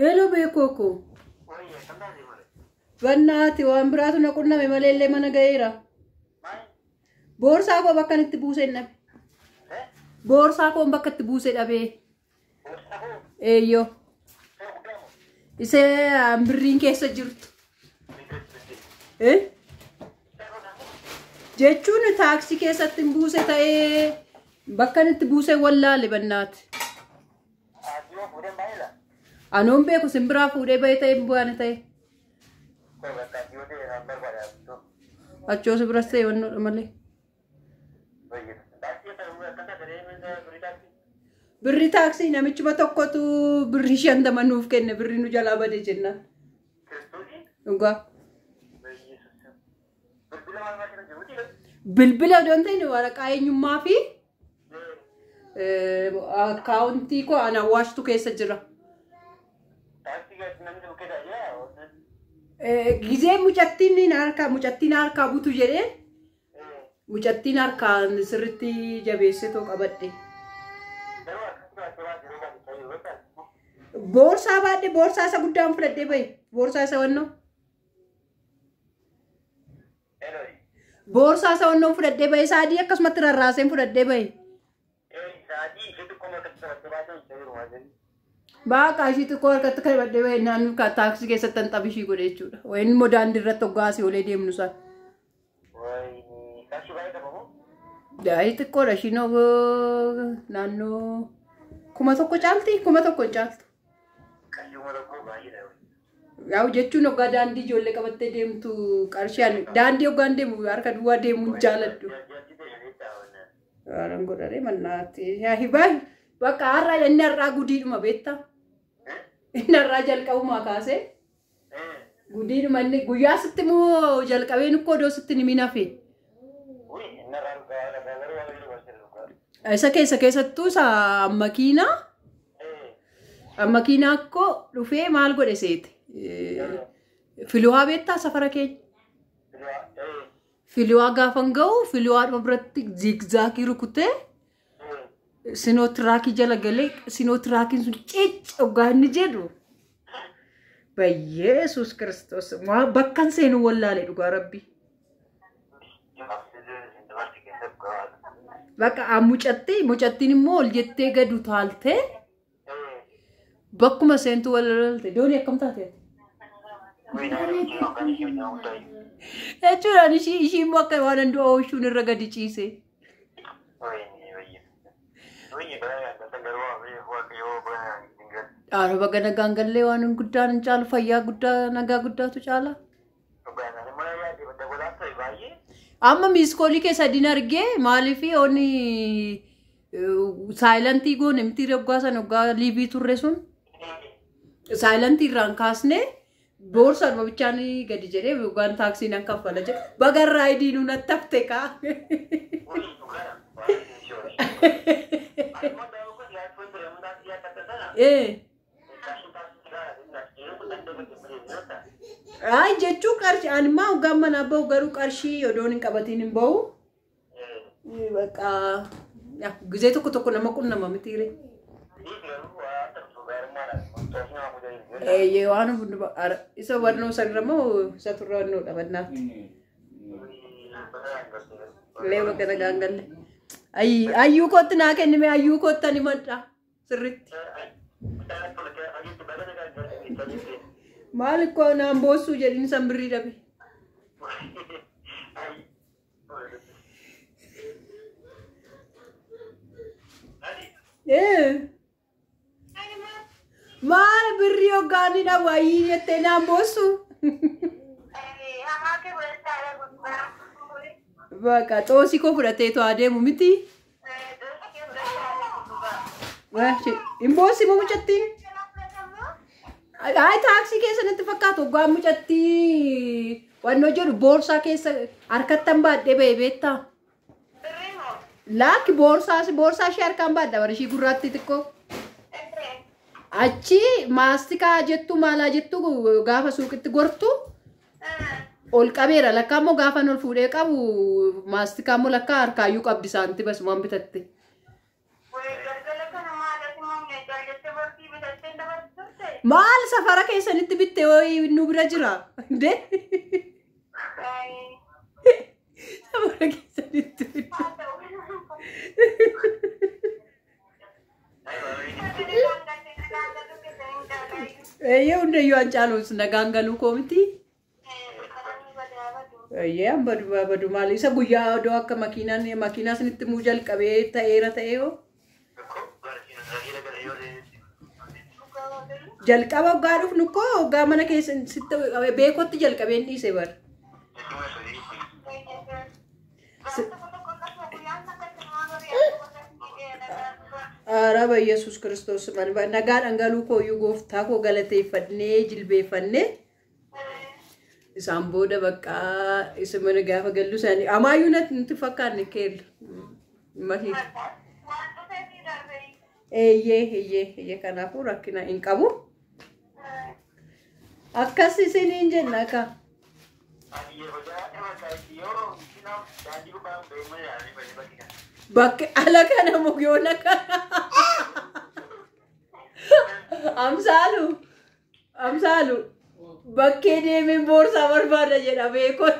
Elo beekoko. Bannaati waan biraatu na qunname malee mana gaheera. Boorsaa koo bakka itti buusee dhabe. Boorsaa koo bakka itti buusee dhabe. Eeyyo. Ise birriin keessa jirtu. Jechuun taaksii keessatti buusee ta'ee bakka itti buusee wallaale bannaati. Anoon beeku simbiraa fuudhee bahee ta'e bu'aan ta'e. Achoosi biras ta'e wannoodha malee. Birri taaksii namichuma tokkotu birri 50 nuuf kenne birri nu jalaa bade jenna. Dhugaa. Bilbila odoon ta'e waraqaa eenyummaa fi akkaawuntii koo ana waashtu keessa jira. Gizee mucattiin harkaa butu jedhee mucattiin harkaan sirriitti jabeessee too qabadhe. Boorsaa baadhee boorsaa isa guddaan fudhadhee bahe boorsaa isa wannoo. Boorsaa isa wannoo fudhadhee bahe saadii akkasumatti rarraaseen fudhadhee bahe. Baaka ishii xiqqoo harkatti kan badhee bahe naannoo taaksii keessatti tan xabishii godhe jechuudha. Wayin immoo daandii irratti hoggaasii olee deemnu isaa. Daa'ii xiqqoodha ishiin naannoo 1,000 caalti 1,000 caaltu. Yaa'u jechuun hoggaa daandii ijoollee qabattee deemtu qarshiyan daandii hoggaan deemu harka duwwaa deemuun jaaladhu. Waanan godhare mannaatti yaa hibaa bakka har'a inni har'aa gudiidhuma beektaa. Inni har'aa jalqabumaa kaasee gudiidhuma inni guyyaa sitti immoo jalqabeen ukkoo odoo sitti ni minafe. Isa keessattuu isa makiinaa akkoo dhufee maal godhe seete. Filuwaa beektaa safara keenya. Filuwaa gaafan ga'u filuwaa biratti zigzaagii rukutee sinootirraakii jala galee sinootirraakiin sun ciicca hoggaa inni jedhu. Yesus Kiristoos bakkan seenuu wallaalee dhugaa rabbi. Bakka mucattiin immoo ol jettee gadu taaltee bakkuma seentu wallaalte doonii akkam taatee. Jechuudhaan ishii immoo akka waan handuu oolchuun irra gadi ciise. Dhaara baga nagaan gallee waan guddaan hin caalu fayyaa guddaa nagaa guddaatu caala. Amma miiskoolii keessa adiin argee maaliif ooni saayilantii goone miti hoggaa sana hoggaa liibii turre sun saayilantii irraan kaasnee boorsaa bichaan gadi jedhee hoggaan taaksiin akka kaffala jedhe bagarraa idiinuu natti hafte kaa. Ay jechuu qarshii animaa hoggaan manaa bahu garuu qarshii odoon hin qabatiin hin bahu. Bakka gizee tokko nama qunnama mitiire. Waan isa warnoo sanirramoo isa turrannoo dhabannaatti. Lee bakka nagaan galle. Ayyuu kootti naa kennime ayyuu kootti ani madda sirriitti. Maal ikkoo naan boossuu jedhin san birrii dhabe. Maal birrii hoggaanii dhabu ayyii jettee naan boossuu. Bakka xoosii koo fudhatee to'aa deemu miti. Hin boossi moo mucattiin? Ay taaksii keessa natti fakkaatu hoggaa mucattii wannoo jedhu boorsaa keessa harkattan baadhee bahee beektaa. Laakki boorsaa ishee harkaan baadha bara ishii gurraatti xiqqoo. Achi maastikaa jettu maalaa jettu gaafa suuqitti gortu ol qabeera lakkaa immoo gaafa ol fuudhee qabu maastikaa immoo lakkaa harkaayyuu qabdi saanti bas waan bitatte. Maal safara keessanitti bitte ho'i nu bira jira? Inde? Safara keessanitti bitte. Hunde yoo ancaalus nagaan galuu koomiti. Badu maal isa guyyaa odoo akka makiinaa sinitti muu jalqabee ta'eera ta'eeoo. Jalqaba hoggaa dhufnu koo hoggaa mana keessa beekotti jalqabeen dhiise bara. Araba Yesus Kristos nagaadhaan galuu kooyyuu gooftaa koo galateeffannee jilbeeffannee isaan booda bakka isa mana gaafa gallu isaanii amaayyuu nutti fakkaanne keella. Eeyyee kanaafuu rakkina hin qabu. Akkas isiniin jenna akka. Bakka ala kana mugyoon akka. Amsaalu bakkee deemeen boorsaa barbaada jedha beekon.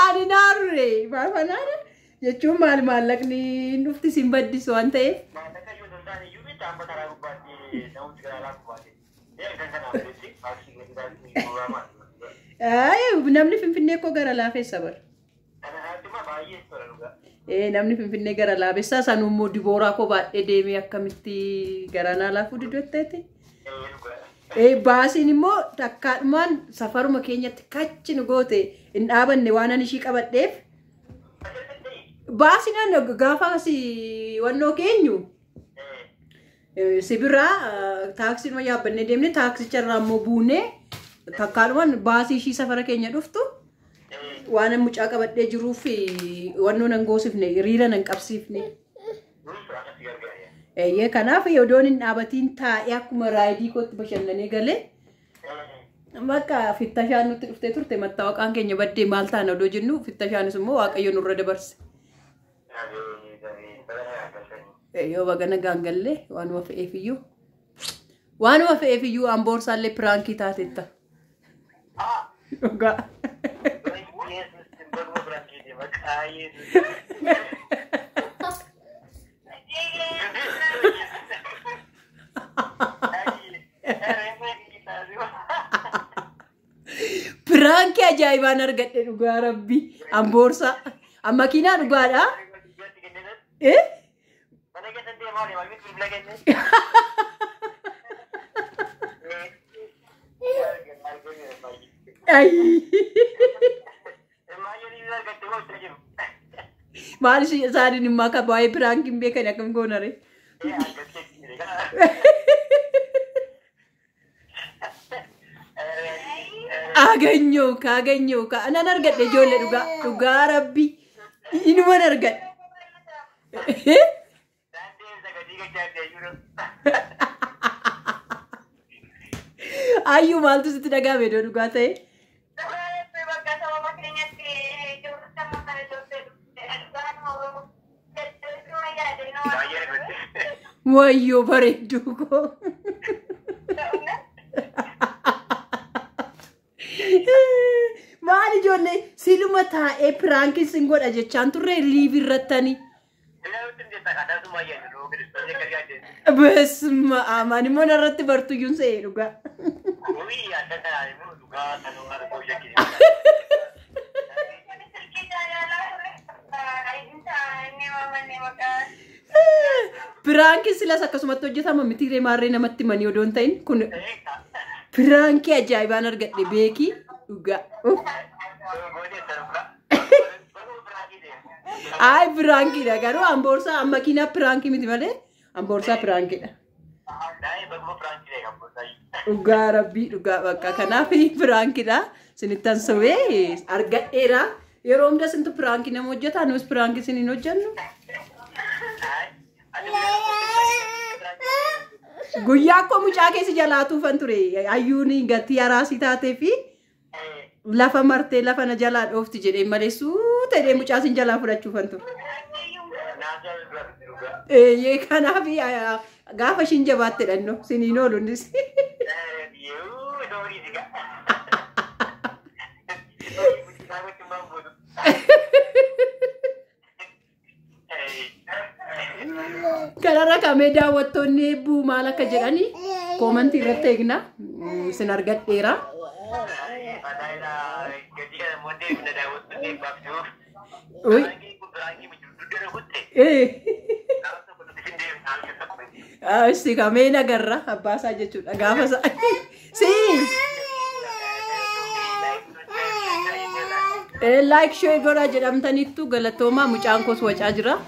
Ani naarre maafanaadha jechuun maallaqni dhufti sin baddisu waan ta'eef. Namni Finfinnee koo gara laafessa bara. Namni Finfinnee gara laafessa sanummoo dibooraa koo baadhee deemee akkamitti gara naa laafuu didotteeti. Baasiin immoo takkaadhumaan safaruma keenyatti kachi nu goote hin dhaabanne waan ani ishii qabadheef. Baasiin gaafa wannoo keenyu sibiraa taaksiidhuma yaabbannee deemne taaksicharraa immoo buunee takkaadhumaan baasii ishii safara keenya dhuftu waan mucaa qabadhee jiruuf wannoo nan goosifne hiriira nan qabsiifne. Kanaaf yodoon hin dhaabatiin taa'ee akkuma raayidii kootti bashannanee galee bakka fittashaan nutti dhuftee turte mattaawaqaan keenya baddee maal taana odoo jennu fittashaanis immoo waaqayyo nurra dabarse. Yoo baga nagaan gallee waanuma fe'eefiyyuu an boorsaallee piraankii taatetta. Dhugaa. Pranki ajaa'ibaan argadhe dhugaa rabbi an boorsaa an makiinaa dhugaadha. Maal isaaniin immoo akka baay'ee piraankiin beekan akkam goonare. Aganyoo ka anan argadhe ijoollee dhugaa rabbi inuman argadhe. Ayyuu maaltu sitti dhagaame iddoo dhugaa ta'e. Wayyoo bareedduu koo. Maal ijoollee siluma taa'ee piraankii sin godha jechaan turre liivi irrattanii. Besma amaan immoo narratti bartuyyuun se'ee dhugaa. Piraankii silas akkasumatti hojjetama mitiiree maarree namatti manii odoon ta'in kun piraankii ajaa'ibaan argadhe beekii dhugaa. Ay piraankiidha garuu an boorsaa an makiinaa piraankii miti malee an boorsaa piraankiidha. Dhugaa rabbii dhugaa bakka kanaaf piraankiidha sinittan sobee argadheera yeroo hunda sintu piraankii nama hojjeta nus piraankii sinin hojjennu. Guyyaa akkoo mucaa keessi jalaatuufan ture ayyuun gatii araasii taatee fi lafa martee lafa na jalaa dhoofti jedhee malee suutee mucaa sin jalaa fudhachuufan ture. Ye kana fi gafa shin jabatte danno sinin olunis. Kanarra kamee daawwattoonni eebbuu maal akka jedhani koomentii irratti eegna isin argadheera. Isti kamee nagarra abbaasaa jechuudha gaafa si like share godhaa jedhamtaniittu galatoomaa mucaan koos wacaa jira.